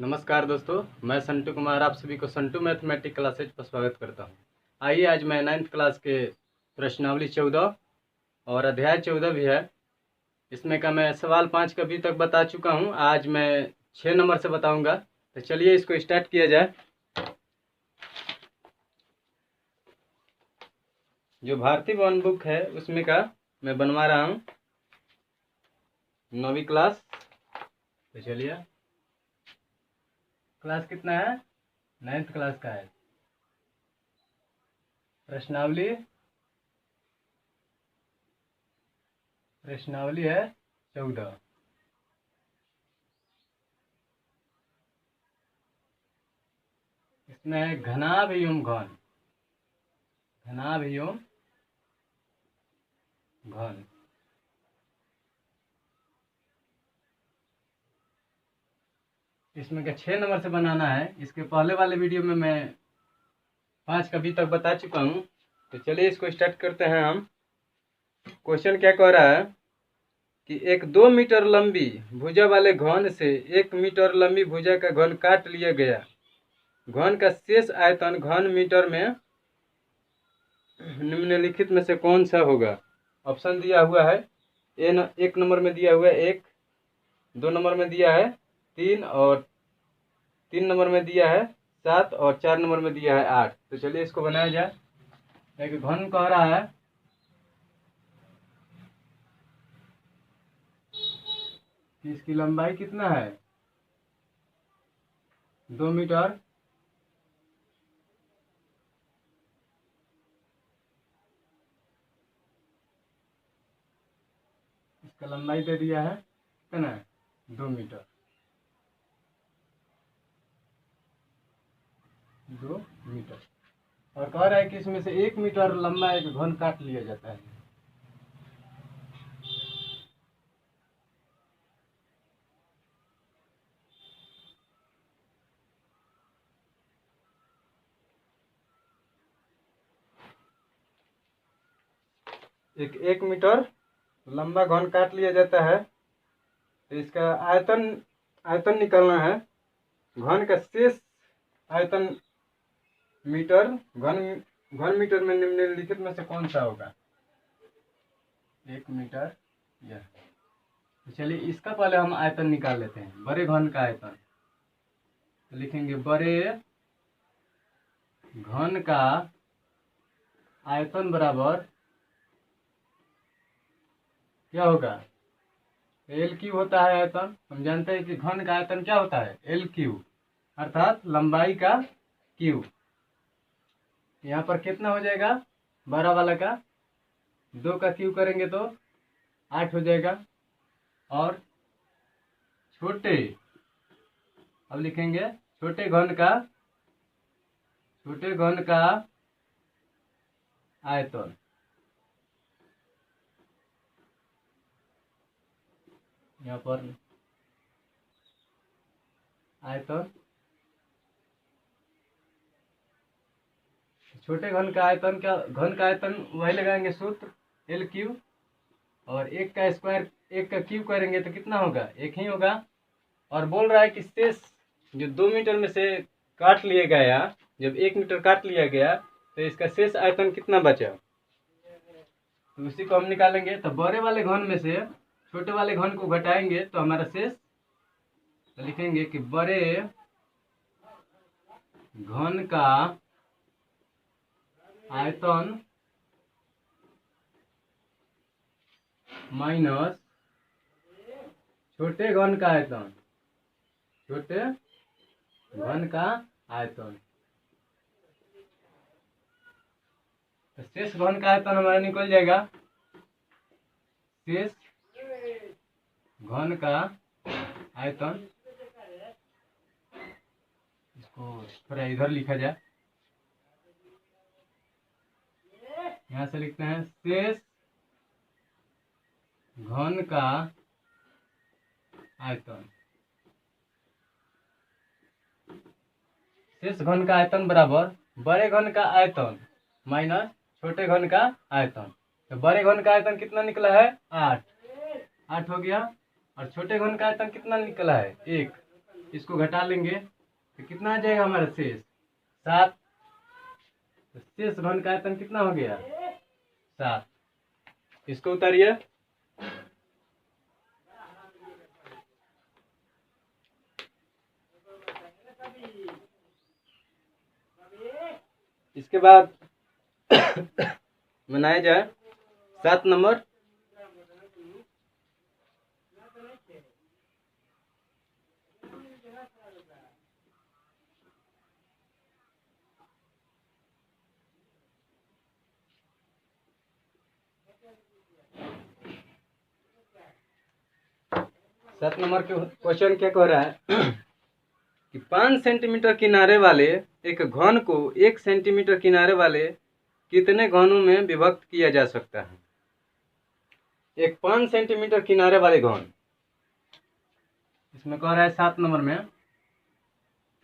नमस्कार दोस्तों, मैं संटू कुमार आप सभी को संटू मैथमेटिक क्लासेज पर स्वागत करता हूं। आइए आज मैं 9th क्लास के प्रश्नावली 14 और अध्याय 14 भी है, इसमें का मैं सवाल 5 का अभी तक बता चुका हूं। आज मैं 6 नंबर से बताऊंगा। तो चलिए इसको स्टार्ट किया जाए। जो भारतीय वन बुक है उसमें का मैं बनवा रहा हूँ 9वीं क्लास। तो चलिए, क्लास कितना है? 9th क्लास का है। प्रश्नावली है 14। इसमें है घनाभ एवं घन। घनाभ एवं घन। इसमें का 6 नंबर से बनाना है। इसके पहले वाले वीडियो में मैं 5 का अभी तक बता चुका हूँ। तो चलिए इसको स्टार्ट करते हैं हम। क्वेश्चन क्या कह रहा है कि एक 2 मीटर लंबी भुजा वाले घन से 1 मीटर लंबी भुजा का घन काट लिया गया। घन का शेष आयतन घन मीटर में निम्नलिखित में से कौन सा होगा? ऑप्शन दिया हुआ है। एक नंबर में दिया हुआ है 1, 2 नंबर में दिया है 3 और 3 नंबर में दिया है 7 और 4 नंबर में दिया है 8। तो चलिए इसको बनाया जाए। एक घन कह रहा है कि इसकी लंबाई कितना है? 2 मीटर। इसका लंबाई दे दिया है कितना? 2 मीटर। 2 मीटर। और कह रहा है कि इसमें से 1 मीटर लंबा एक घन काट लिया जाता है। एक मीटर लंबा घन काट लिया जाता है। तो इसका आयतन निकालना है। घन का शेष आयतन घन मीटर में निम्नलिखित में से कौन सा होगा? 1 मीटर यह। तो चलिए इसका पहले हम आयतन निकाल लेते हैं, बड़े घन का आयतन। तो लिखेंगे बड़े घन का आयतन बराबर क्या होगा? एल क्यू होता है आयतन। हम जानते हैं कि घन का आयतन क्या होता है? एल क्यू, अर्थात लंबाई का क्यू। यहाँ पर कितना हो जाएगा? बड़ा वाला का 2 का क्यू करेंगे तो 8 हो जाएगा। और छोटे, अब लिखेंगे छोटे घन का आयतन। यहाँ पर आयतन, छोटे घन का आयतन क्या? घन का आयतन वही लगाएंगे सूत्र एल क्यू। और 1 का स्क्वायर 1 का क्यू करेंगे तो कितना होगा? 1 ही होगा। और बोल रहा है कि शेष जो 2 मीटर में से काट लिया गया, जब 1 मीटर काट लिया गया तो इसका शेष आयतन कितना बचा? तो उसी को हम निकालेंगे। तो बड़े वाले घन में से छोटे वाले घन को घटाएंगे तो हमारा शेष, तो लिखेंगे कि बड़े घन का आयतन माइनस छोटे घन का आयतन। छोटे घन का आयतन। तो शेष घन का आयतन हमारा निकल जाएगा। शेष घन का आयतन, इसको थोड़ा इधर लिखा जाए। यहां से लिखते हैं शेष घन का आयतन। शेष घन का आयतन बराबर बड़े घन का आयतन माइनस छोटे घन का आयतन। तो बड़े घन का आयतन कितना निकला है? 8 हो गया। और छोटे घन का आयतन कितना निकला है? 1। इसको घटा लेंगे तो कितना आ जाएगा हमारा शेष 7। तो शेष घन का आयतन कितना हो गया 7। इसको उतारिए। इसके बाद बनाया जाए 7 नंबर। सात नंबर के क्वेश्चन क्या कह रहा है कि 5 सेंटीमीटर किनारे वाले एक घन को 1 सेंटीमीटर किनारे वाले कितने घनों में विभक्त किया जा सकता है। एक 5 सेंटीमीटर किनारे वाले घन, इसमें कह रहा है 7 नंबर में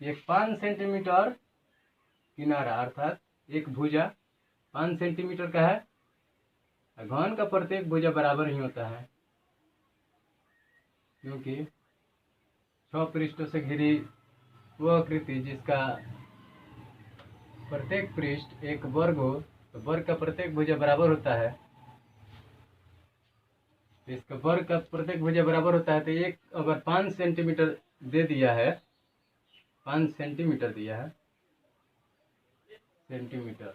एक 5 सेंटीमीटर किनारा अर्थात एक भुजा 5 सेंटीमीटर का है। घन का प्रत्येक भुजा बराबर ही होता है क्योंकि 6 पृष्ठों से घिरी वह आकृति जिसका प्रत्येक पृष्ठ एक वर्ग हो तो वर्ग का प्रत्येक भुजा बराबर होता है। इसका वर्ग का प्रत्येक भुजा बराबर होता है तो एक अगर 5 सेंटीमीटर दे दिया है, 5 सेंटीमीटर दिया है सेंटीमीटर,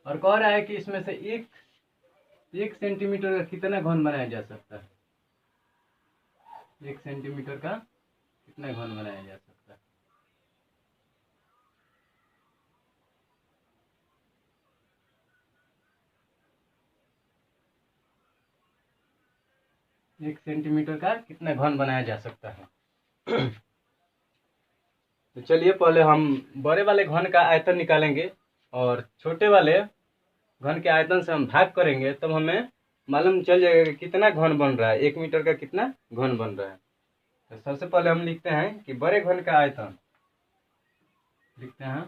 और कह रहा है कि इसमें से एक सेंटीमीटर का कितना घन बनाया जा सकता है। 1 सेंटीमीटर का कितना घन बनाया जा सकता है। एक सेंटीमीटर का कितना घन बनाया जा सकता है। तो चलिए पहले हम बड़े वाले घन का आयतन निकालेंगे और छोटे वाले घन के आयतन से हम भाग करेंगे, तब हमें मालूम चल जाएगा कि कितना घन बन रहा है, 1 मीटर का कितना घन बन रहा है। तो सबसे पहले हम लिखते हैं कि बड़े घन का आयतन लिखते हैं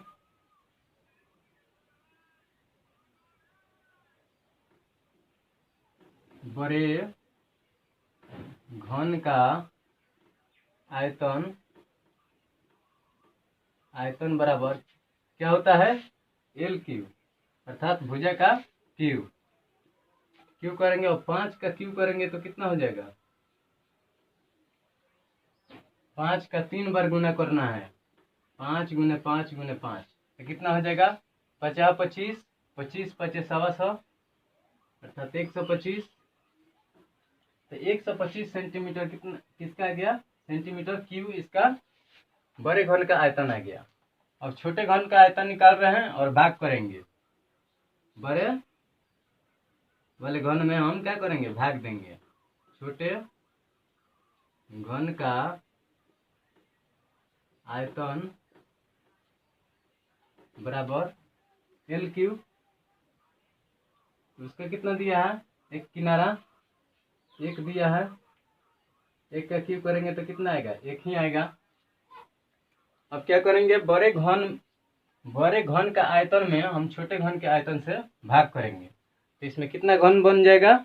बड़े घन का आयतन बराबर क्या होता है L क्यू, अर्थात भुजा का क्यू करेंगे और 5 का क्यू करेंगे तो कितना हो जाएगा 5 का 3 बार गुना करना है, 5 गुने 5 गुने 5 तो कितना हो जाएगा 50 25 25 25 100 अर्थात 125। तो 125 सेंटीमीटर कितना किसका आ गया सेंटीमीटर क्यू, इसका बड़े घन का आयतन आ गया। अब छोटे घन का आयतन निकाल रहे हैं और भाग करेंगे। बड़े वाले घन में हम क्या करेंगे भाग देंगे। छोटे घन का आयतन बराबर L क्यू, उसका कितना दिया है एक किनारा 1 दिया है, 1 का क्यू करेंगे तो कितना आएगा 1 ही आएगा। अब क्या करेंगे बड़े घन का आयतन में हम छोटे घन के आयतन से भाग करेंगे तो इसमें कितना घन बन जाएगा।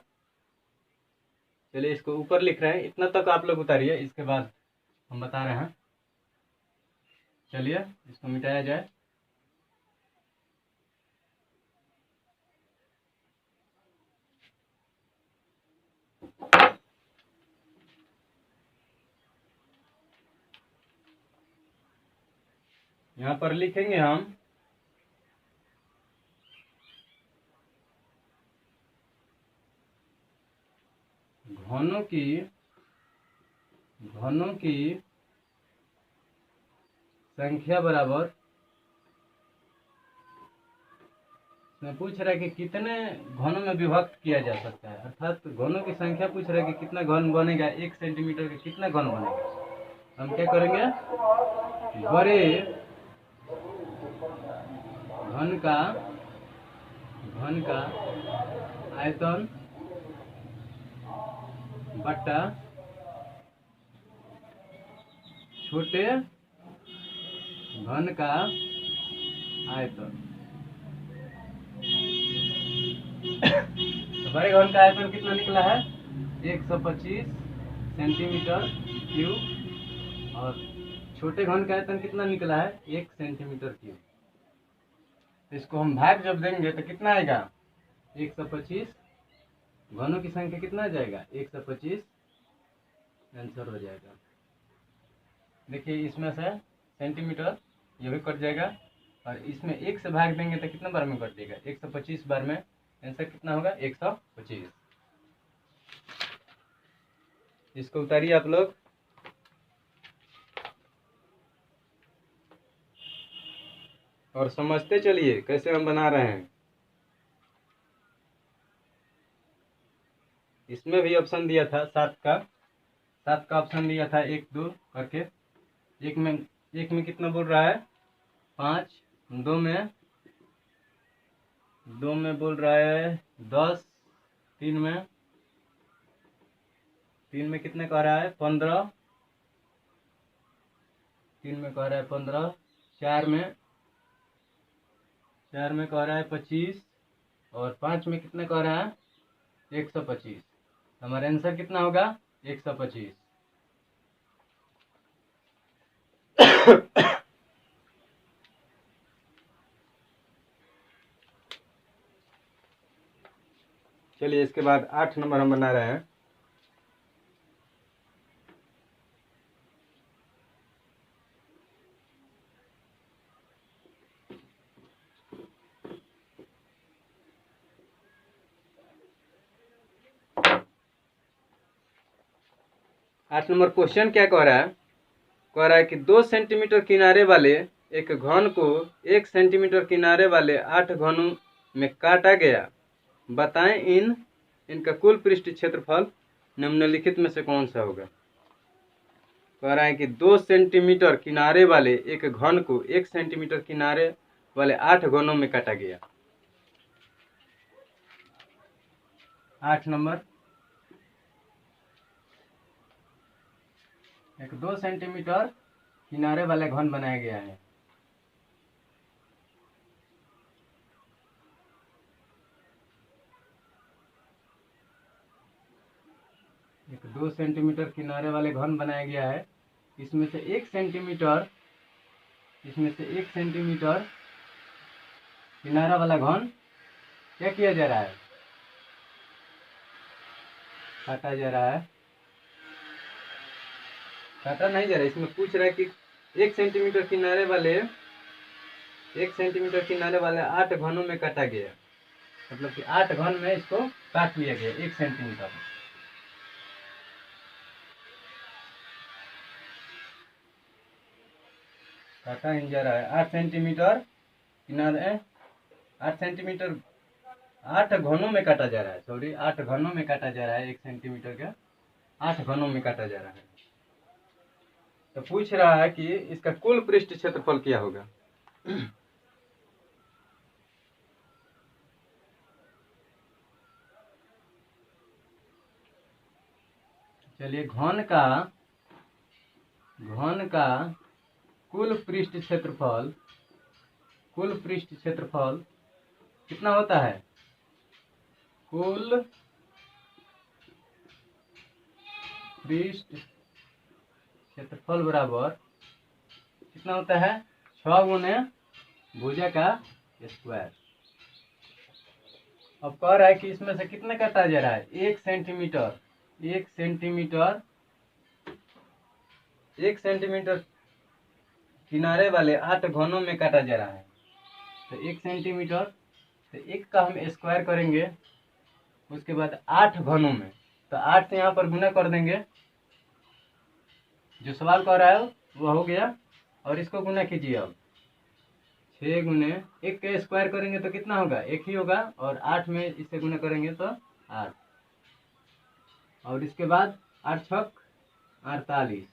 चलिए इसको ऊपर लिख रहे हैं, इतना तक आप लोग उतारिए, इसके बाद हम बता रहे हैं। चलिए इसको मिटाया जाए। यहाँ पर लिखेंगे हम घनों की संख्या बराबर, इसमें पूछ रहा है कि कितने घनों में विभक्त किया जा सकता है, अर्थात घनों की संख्या पूछ रहा है कि कितना घन बनेगा 1 सेंटीमीटर का कितना घन बनेगा। हम क्या करेंगे बड़े घन का आयतन बट्टा छोटे घन का आयतन। तो बड़े घन का आयतन कितना निकला है 125 सेंटीमीटर क्यूब और छोटे घन का आयतन कितना निकला है 1 सेंटीमीटर क्यूब। तो इसको हम भाग जब देंगे तो कितना आएगा 125। घनों की संख्या कितना आ जाएगा 125, आंसर हो जाएगा। देखिए इसमें से सेंटीमीटर ये भी कट जाएगा और इसमें 1 से भाग देंगे तो कितना बार में कट जाएगा 125 बार में, आंसर कितना होगा 125। इसको उतारिए आप लोग। और समझते चलिए कैसे हम बना रहे हैं। इसमें भी ऑप्शन दिया था 7 का ऑप्शन दिया था 1 2 करके। एक में कितना बोल रहा है 5, 2 में बोल रहा है 10, 3 में कितने कह रहा है 15, 3 में कह रहा है 15, 4 में कह रहा है 25 और 5 में कितने कह रहा है 125। हमारा आंसर कितना होगा 125। चलिए इसके बाद 8 नंबर हम बना रहे हैं। आठ नंबर क्वेश्चन क्या कह रहा है कि 2 सेंटीमीटर किनारे वाले एक घन को 1 सेंटीमीटर किनारे वाले 8 घनों में काटा गया। बताएं इनका कुल पृष्ठ क्षेत्रफल निम्नलिखित में से कौन सा होगा। कह रहा है कि 2 सेंटीमीटर किनारे वाले एक घन को 1 सेंटीमीटर किनारे वाले 8 घनों में काटा गया। 8 नंबर, एक 2 सेंटीमीटर किनारे वाले घन बनाया गया है। एक 2 सेंटीमीटर किनारे वाले घन बनाया गया है। इसमें से 1 सेंटीमीटर किनारा वाला घन क्या किया जा रहा है काटा जा रहा है। काटा नहीं जा रहा है, इसमें पूछ रहा है कि 1 सेंटीमीटर किनारे वाले 8 घनों में काटा गया। मतलब कि 8 घन में इसको काट लिया गया 1 सेंटीमीटर। काटा नहीं जा रहा है 8 सेंटीमीटर किनारे 8 घनों में काटा जा रहा है। सॉरी 8 घनों में काटा जा रहा है। 1 सेंटीमीटर का 8 घनों में काटा जा रहा है। तो पूछ रहा है कि इसका कुल पृष्ठ क्षेत्रफल क्या होगा। चलिए घन का कुल पृष्ठ क्षेत्रफल कितना होता है। कुल पृष्ठ क्षेत्रफल बराबर कितना होता है 6 गुने भुजा का स्क्वायर। अब कह रहा है कि इसमें से कितने काटा जा रहा है 1 सेंटीमीटर किनारे वाले 8 घनों में काटा जा रहा है। तो 1 सेंटीमीटर तो 1 का हम स्क्वायर करेंगे, उसके बाद 8 घनों में, तो 8 से यहाँ पर गुना कर देंगे। जो सवाल कह रहा है वो हो गया। और इसको गुना कीजिए। अब 6 गुने 1 का स्क्वायर करेंगे तो कितना होगा 1 ही होगा, और 8 में इससे गुना करेंगे तो 8, और इसके बाद 8 छक 48।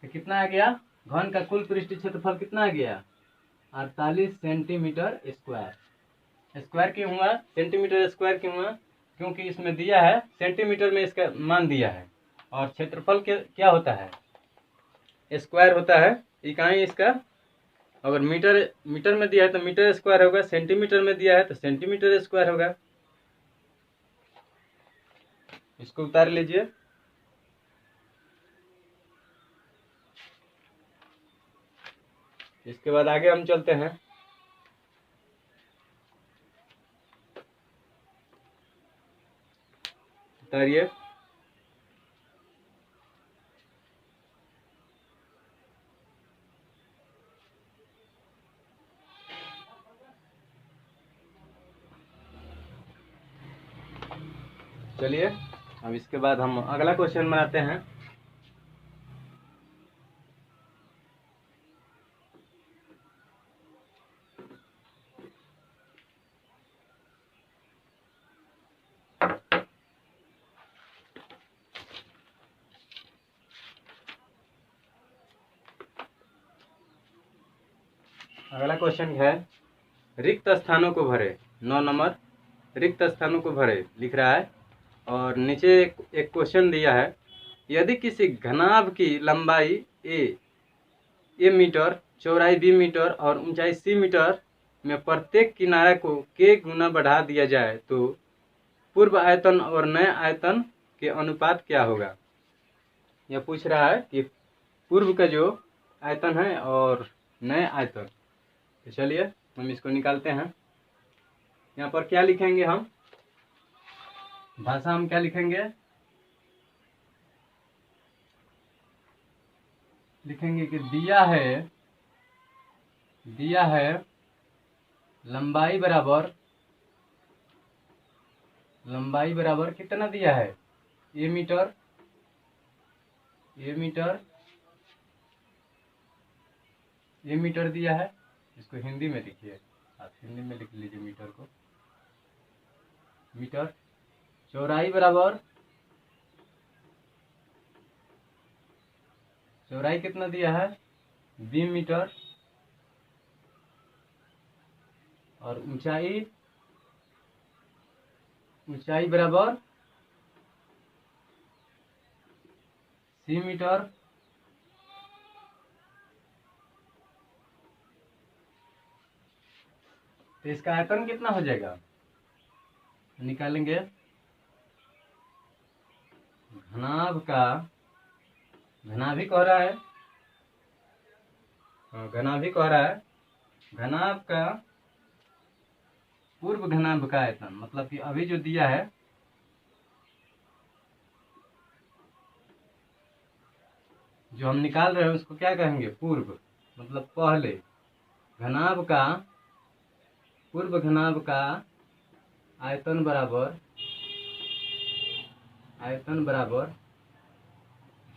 तो कितना आ गया घन का कुल पृष्ठ क्षेत्रफल कितना आ गया 48 सेंटीमीटर स्क्वायर। स्क्वायर क्यों हुआ सेंटीमीटर स्क्वायर क्यों हुआ, क्योंकि इसमें दिया है सेंटीमीटर में इसका मान दिया है, और क्षेत्रफल क्या होता है स्क्वायर होता है। इकाई इसका अगर मीटर में दिया है तो मीटर स्क्वायर होगा, सेंटीमीटर में दिया है तो सेंटीमीटर स्क्वायर होगा। इसको उतार लीजिए। इसके बाद आगे हम चलते हैं। उतारिए। चलिए अब इसके बाद हम अगला क्वेश्चन बनाते हैं। अगला क्वेश्चन है, रिक्त स्थानों को भरे। 9 नंबर, रिक्त स्थानों को भरे लिख रहा है। और नीचे एक क्वेश्चन दिया है, यदि किसी घनाभ की लंबाई ए मीटर, चौड़ाई बी मीटर और ऊंचाई सी मीटर में प्रत्येक किनारे को के गुना बढ़ा दिया जाए तो पूर्व आयतन और नए आयतन के अनुपात क्या होगा। यह पूछ रहा है कि पूर्व का जो आयतन है और नए आयतन। तो चलिए हम इसको निकालते हैं। यहाँ पर क्या लिखेंगे हम, भाषा हम क्या लिखेंगे, लिखेंगे कि दिया है लंबाई बराबर कितना दिया है, ए मीटर दिया है। इसको हिंदी में लिखिए, आप हिंदी में लिख लीजिए मीटर को। मीटर चौड़ाई कितना दिया है, बी मीटर। और ऊंचाई बराबर सी मीटर। तो इसका आयतन कितना हो जाएगा, निकालेंगे। घनाभ कह रहा है, घनाभ का पूर्व घनाभ का आयतन, मतलब कि अभी जो दिया है, जो हम निकाल रहे हैं उसको क्या कहेंगे, पूर्व, मतलब पहले। पूर्व घनाभ का आयतन बराबर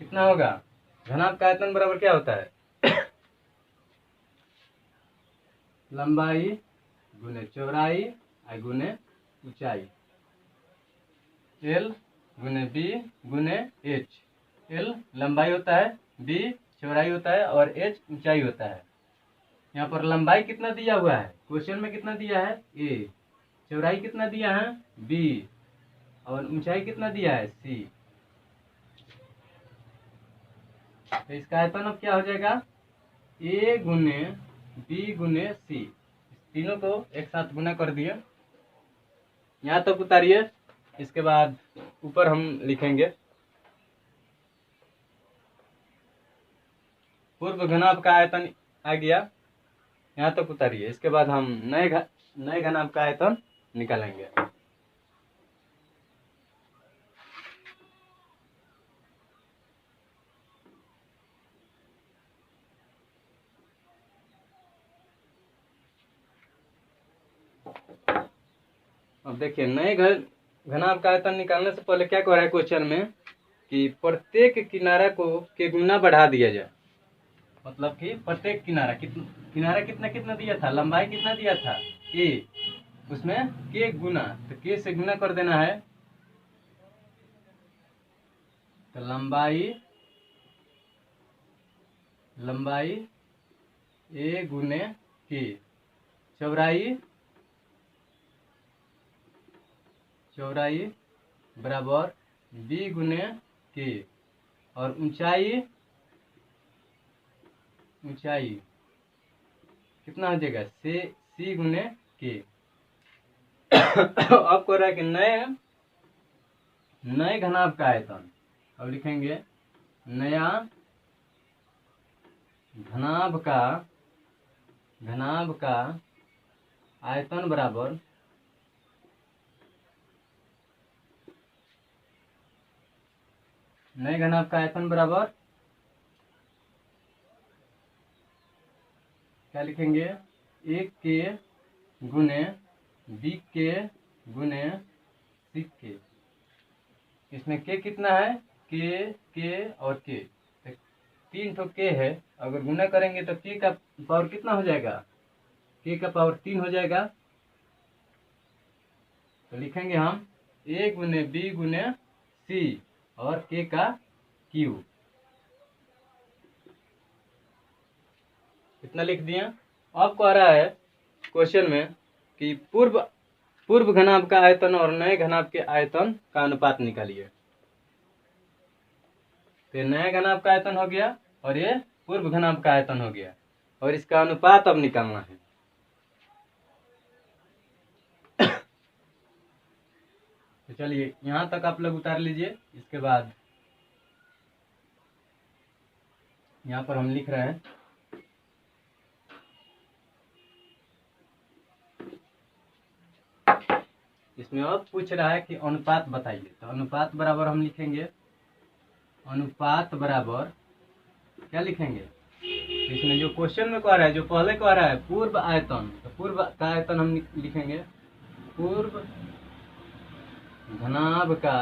कितना होगा। घनाभ का आयतन बराबर क्या होता है, लंबाई गुने चौड़ाई गुने ऊंचाई, एल गुने बी गुने एच। एल लंबाई होता है, बी चौड़ाई होता है और एच ऊंचाई होता है। यहाँ पर लंबाई कितना दिया हुआ है, क्वेश्चन में कितना दिया है, ए। चौड़ाई कितना दिया है, बी। और ऊंचाई कितना दिया है, सी। तो इसका आयतन अब क्या हो जाएगा, ए गुने बी गुने सी। तीनों को एक साथ गुना कर दिए। यहाँ तक उतारिए। इसके बाद ऊपर हम लिखेंगे, पूर्व घनाभ का आयतन आ गया। यहाँ तक उतारिए। इसके बाद हम नए घनाभ का आयतन निकालेंगे। अब देखिए, नए घनाभ का आयतन निकालने से पहले क्या कह रहा है क्वेश्चन में, कि प्रत्येक किनारा को के गुना बढ़ा दिया जाए। मतलब कि प्रत्येक किनारा कितना दिया था, लंबाई कितना दिया था, ए, उसमें के गुना, तो के से गुना कर देना है। तो लंबाई ए गुने के, चौड़ाई बराबर बी गुने के, और ऊंचाई कितना हो जाएगा, सी गुने के। अब कह रहा है कि नए घनाभ का आयतन। अब लिखेंगे, नया घनाभ का घनाभ का आयतन बराबर नए घनाभ का आयतन बराबर क्या लिखेंगे, एक के गुने बी के गुने सी के। इसमें के कितना है, के और के, तीन ठो के है। अगर गुना करेंगे तो के का पावर कितना हो जाएगा, के का पावर 3 हो जाएगा। तो लिखेंगे हम ए गुने बी गुने सी और के का क्यू। इतना लिख दिए। अब कह रहा है क्वेश्चन में कि पूर्व घनाभ का आयतन और नए घनाभ के आयतन का अनुपात निकालिए। तो नया घनाभ का आयतन हो गया और ये पूर्व घनाभ का आयतन हो गया, और इसका अनुपात अब निकालना है। तो चलिए यहाँ तक आप लोग उतार लीजिए। इसके बाद यहाँ पर हम लिख रहे हैं इसमें अब पूछ रहा है कि अनुपात बताइए। तो अनुपात बराबर हम लिखेंगे, अनुपात बराबर क्या लिखेंगे, तो इसमें जो क्वेश्चन में कह रहा है, जो पहले कह रहा है पूर्व आयतन, तो पूर्व का आयतन हम लिखेंगे पूर्व घनाभ का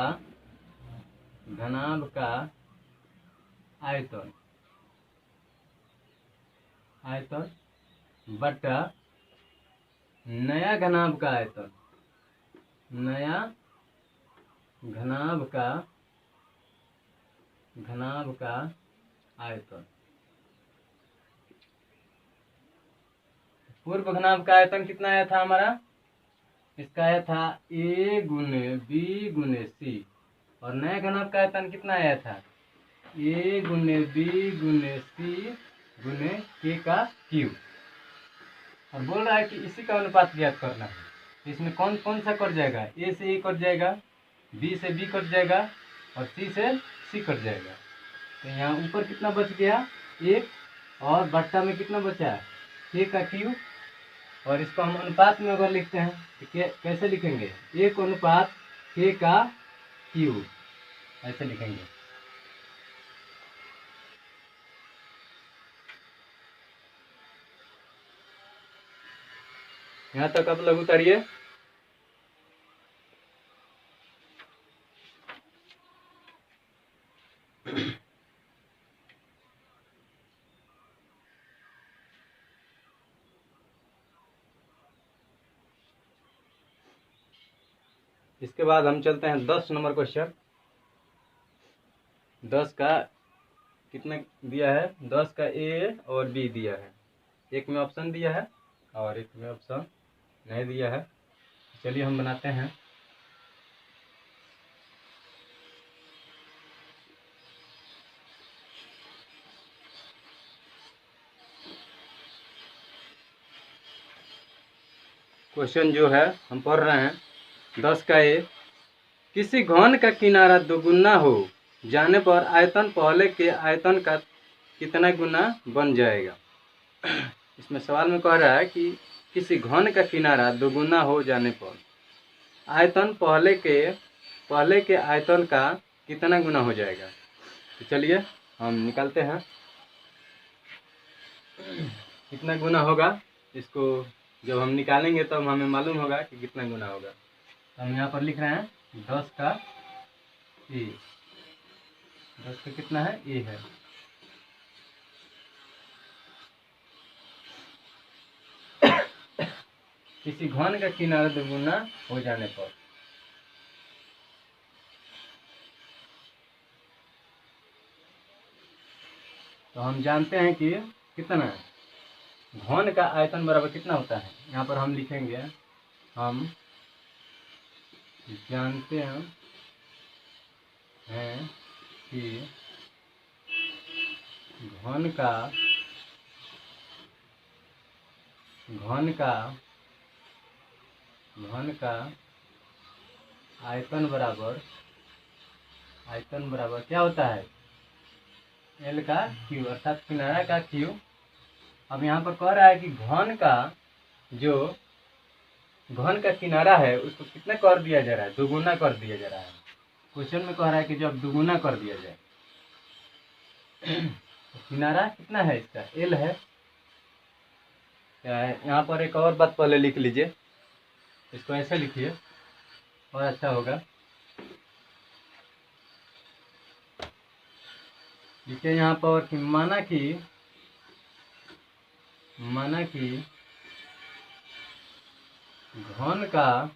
आयतन बटा नया घनाभ का आयतन, नया घनाभ का आयतन। पूर्व घनाभ का आयतन कितना आया था हमारा, इसका आया था ए गुने बी गुने सी, और नया घनाभ का आयतन कितना आया था, ए गुने बी गुने सी गुने के का क्यू। और बोल रहा है कि इसी का अनुपात ज्ञात करना है। तो इसमें कौन कौन सा कट जाएगा, ए से ए कट जाएगा, बी से बी कट जाएगा और सी से सी कट जाएगा। तो यहाँ ऊपर कितना बच गया, एक, और बट्टा में कितना बचा, के का क्यू। और इसको हम अनुपात में अगर लिखते हैं तो कैसे लिखेंगे, एक अनुपात के का क्यू, ऐसे लिखेंगे। यहाँ तक आप लोग उतारिए। इसके बाद हम चलते हैं 10 नंबर क्वेश्चन। 10 का कितना दिया है, 10 का ए और बी दिया है, एक में ऑप्शन दिया है और एक में ऑप्शन नहीं दिया है। चलिए हम बनाते हैं। क्वेश्चन जो है हम पढ़ रहे हैं, 10 का ए, किसी घन का किनारा दोगुना हो जाने पर आयतन पहले के आयतन का कितना गुना बन जाएगा। इसमें सवाल में कह रहा है कि किसी घन का किनारा दोगुना हो जाने पर आयतन पहले के आयतन का कितना गुना हो जाएगा। तो चलिए हम निकालते हैं कितना गुना होगा। इसको जब हम निकालेंगे तब हमें मालूम होगा कि कितना गुना होगा। तो हम यहाँ पर लिख रहे हैं 10 का ए, 10 का कितना है, ए है। किसी घन का किनारा दोगुना हो जाने पर, तो हम जानते हैं कि कितना है, घन का आयतन बराबर कितना होता है। यहाँ पर हम लिखेंगे, हम जानते हैं कि घन का आयतन बराबर क्या होता है, एल का क्यू, अर्थात किनारा का क्यू अब यहाँ पर कह रहा है कि घन का किनारा है उसको कितना कर दिया जा रहा है, दोगुना कर दिया जा रहा है। क्वेश्चन में कह रहा है कि जब दोगुना कर दिया जाए तो किनारा कितना है, इसका एल है। यहाँ पर एक और बात पहले लिख लीजिए, इसको ऐसे लिखिए और अच्छा होगा। लिखिए यहाँ पर कि माना कि घन का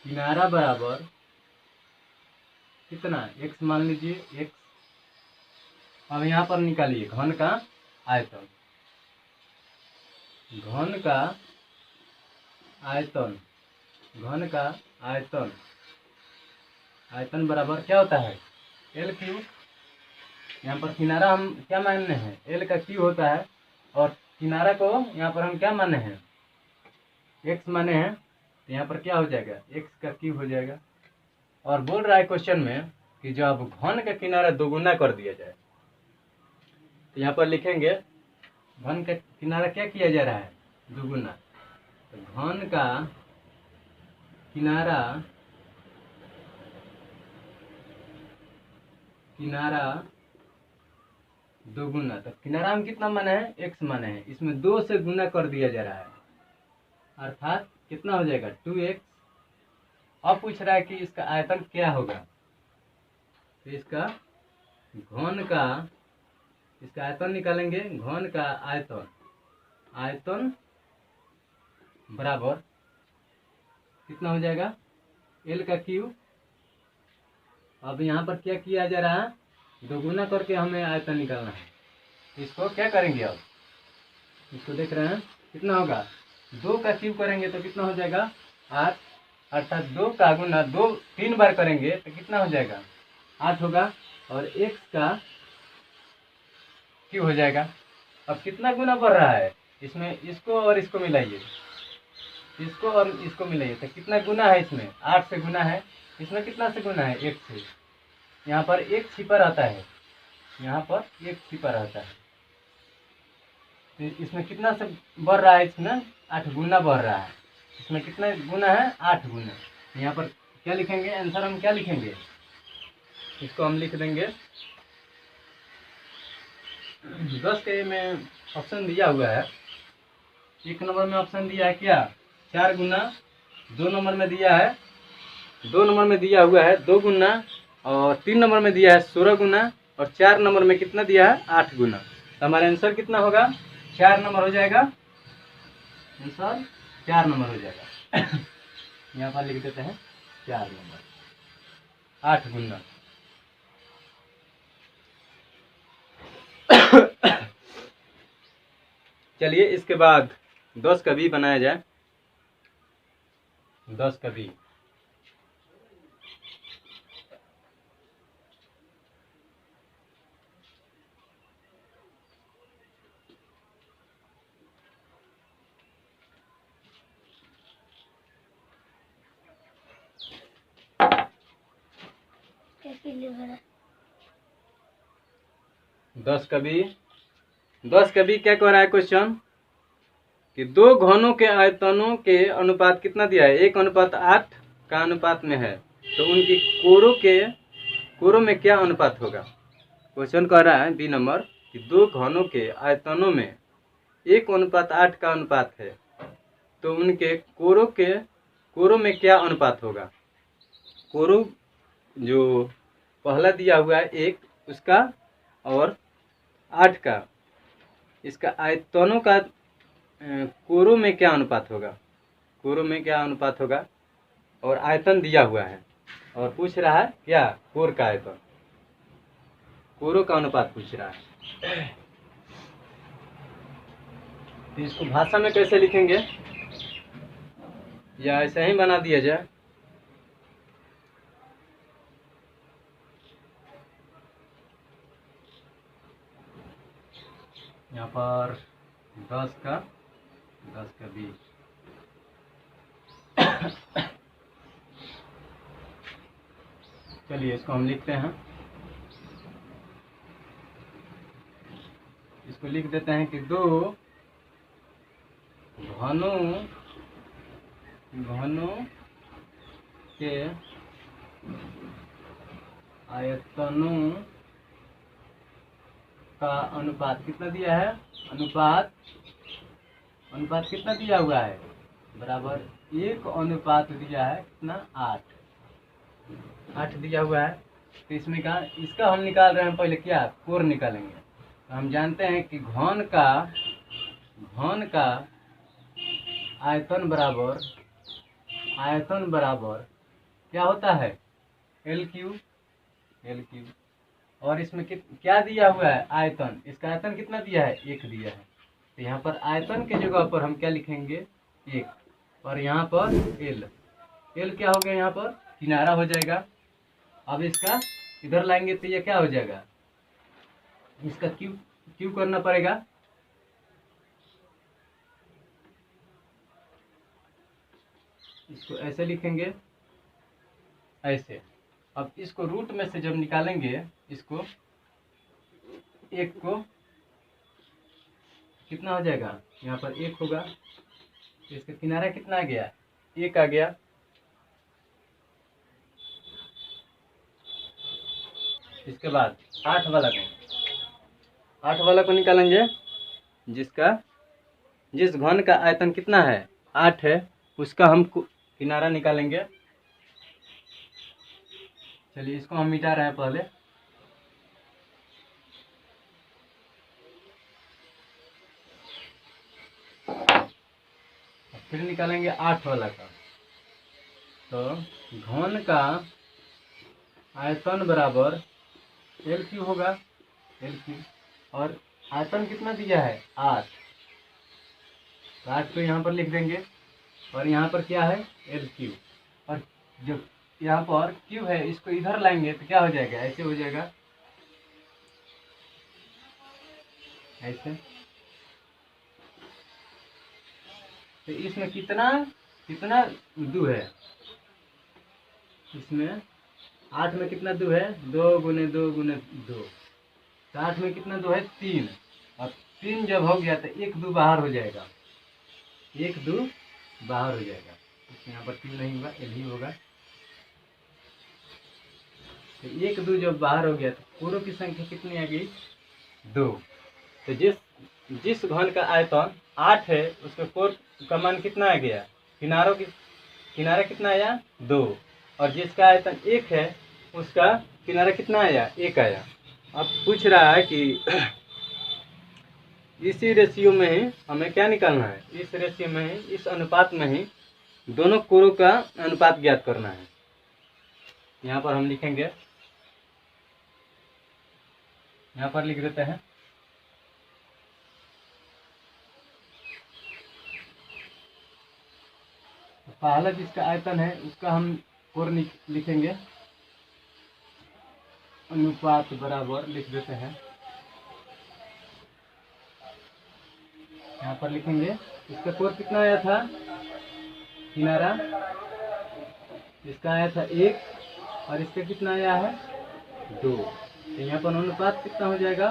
किनारा बराबर कितना, x मान लीजिए x। अब यहाँ पर निकालिए घन का आयतन, घन का आयतन बराबर क्या होता है, एल क्यू। यहाँ पर किनारा हम क्या मानने हैं, एल का क्यू होता है, और किनारा को यहाँ पर हम क्या माने हैं, एक्स माने हैं। तो यहाँ पर क्या हो जाएगा, एक्स का क्यू हो जाएगा। और बोल रहा है क्वेश्चन में कि जब घन का किनारा दोगुना कर दिया जाए, तो यहाँ पर लिखेंगे घन का किनारा क्या किया जा रहा है, दोगुना। तो घन का किनारा दोगुना, तो किनारा हम कितना माने हैं, एक्स माने हैं, इसमें 2 से गुना कर दिया जा रहा है, अर्थात कितना हो जाएगा 2x। अब पूछ रहा है कि इसका आयतन क्या होगा, तो इसका आयतन निकालेंगे। घन का आयतन बराबर कितना हो जाएगा, एल का क्यू। अब यहाँ पर क्या किया जा रहा है, दोगुना करके हमें आयतन निकालना है। इसको क्या करेंगे, अब इसको देख रहे हैं कितना होगा, 2 का क्यूब करेंगे तो कितना हो जाएगा 8, अर्थात 2 का गुना 3 बार करेंगे तो कितना हो जाएगा 8 होगा, और x का क्यूब हो जाएगा। अब कितना गुना बढ़ रहा है, इसमें इसको और इसको मिलाइए, तो कितना गुना है, इसमें 8 से गुना है, इसमें कितना से गुना है, 1 से। यहाँ पर 1 छिपा रहता है, तो इसमें कितना से बढ़ रहा है, इसमें 8 गुना बढ़ रहा है। इसमें कितना गुना है, 8 गुना। यहाँ पर क्या लिखेंगे, आंसर हम क्या लिखेंगे, इसको हम लिख देंगे 10 के में ऑप्शन दिया हुआ है। 1 नंबर में ऑप्शन दिया है क्या, 4 गुना। 2 नंबर में दिया हुआ है 2 गुना, और 3 नंबर में दिया है 16 गुना, और 4 नंबर में कितना दिया है 8 गुना। तो हमारा आंसर कितना होगा, 4 नंबर हो जाएगा, आंसर 4 नंबर हो जाएगा। यहाँ पर लिख देते हैं 4 नंबर, 8 गुना। चलिए इसके बाद 10 का भी बनाया जाए। 10 का भी दस का भी क्या कह रहा है क्वेश्चन, कि 2 घनों के आयतनों के अनुपात कितना दिया है, 1:8 का अनुपात में है, तो उनकी कोरों में क्या अनुपात होगा। क्वेश्चन कह रहा है बी नंबर कि 2 घनों के आयतनों में 1:8 का अनुपात है, तो उनके कोरों में क्या अनुपात होगा। कोरों जो पहला दिया हुआ है 1 उसका और 8 का, इसका आयतनों का कोरों में क्या अनुपात होगा, और आयतन दिया हुआ है, और पूछ रहा है क्या, कोर का आयतन, कोरों का अनुपात पूछ रहा है। तो इसको भाषा में कैसे लिखेंगे, या ऐसे ही बना दिया जाए। यहाँ पर 10 का भी चलिए इसको हम लिखते हैं, इसको लिख देते हैं कि दो घनों के आयतनों का अनुपात कितना दिया है, अनुपात कितना दिया हुआ है, बराबर 1 दिया है कितना 8 दिया हुआ है। तो इसमें का इसका हम निकाल रहे हैं, पहले क्या कोर निकालेंगे। तो हम जानते हैं कि घन का आयतन बराबर क्या होता है L क्यूब। और इसमें क्या दिया हुआ है आयतन, इसका आयतन कितना दिया है 1 दिया है। तो यहाँ पर आयतन के जगह पर हम क्या लिखेंगे 1, और यहाँ पर L क्या हो गया, यहाँ पर किनारा हो जाएगा। अब इसका इधर लाएंगे तो ये क्या हो जाएगा, इसका क्यू करना पड़ेगा। इसको ऐसे लिखेंगे, ऐसे। अब इसको रूट में से जब निकालेंगे, इसको 1 को कितना हो जाएगा, यहाँ पर 1 होगा, तो इसका किनारा कितना आ गया 1 आ गया। इसके बाद 8 वाला को निकालेंगे, जिस घन का आयतन कितना है 8 है, उसका हम किनारा निकालेंगे। चलिए इसको हम मिटा रहे हैं पहले। फिर निकालेंगे 8 वाला का। तो घन का आयतन बराबर L क्यूब होगा, और आयतन कितना दिया है 8, तो 8 को यहाँ पर लिख देंगे, और यहाँ पर क्या है L क्यूब। और जब यहाँ पर क्यूब है, इसको इधर लाएंगे तो क्या हो जाएगा, ऐसे हो जाएगा, ऐसे। तो इसमें कितना दो है, इसमें 8 में कितना दो है 2 गुने 2 गुने 2, तो 8 में कितना दो है 3, और 3 जब हो गया तो 1 2 बाहर हो जाएगा, 1 2 बाहर हो जाएगा। यहाँ पर 3 नहीं होगा, L ही होगा। तो 1 2 जब बाहर हो गया तो कोरों की संख्या कितनी आ गई 2। तो जिस घन का आयतन 8 है, उसमें कोर का मान कितना आ गया, किनारा कितना आया 2, और जिसका आयतन 1 है उसका किनारा कितना आया 1 आया। अब पूछ रहा है कि इसी रेशियो में ही हमें क्या निकालना है, इस रेशियो में ही, इस अनुपात में ही दोनों कोरों का अनुपात ज्ञात करना है। यहाँ पर हम लिखेंगे, यहाँ पर लिख देते हैं पहला जिसका आयतन है उसका हम कोर लिखेंगे, अनुपात बराबर लिख देते हैं, यहाँ पर लिखेंगे इसका कोर कितना आया था, किनारा इसका आया था 1, और इसका कितना आया है 2। तो यहाँ पर अनुपात कितना हो जाएगा,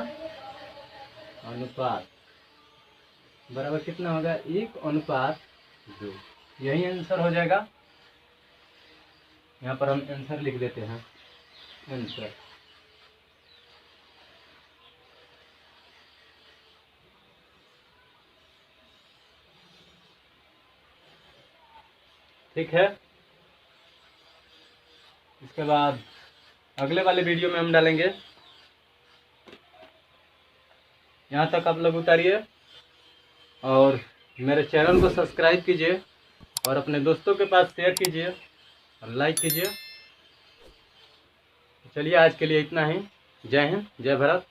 अनुपात बराबर कितना होगा 1:2, यही आंसर हो जाएगा। यहाँ पर हम आंसर लिख देते हैं, आंसर। ठीक है, इसके बाद अगले वाले वीडियो में हम डालेंगे। यहाँ तक आप लोग उतारिए और मेरे चैनल को सब्सक्राइब कीजिए और अपने दोस्तों के पास शेयर कीजिए और लाइक कीजिए। चलिए आज के लिए इतना ही। जय हिंद, जय भारत।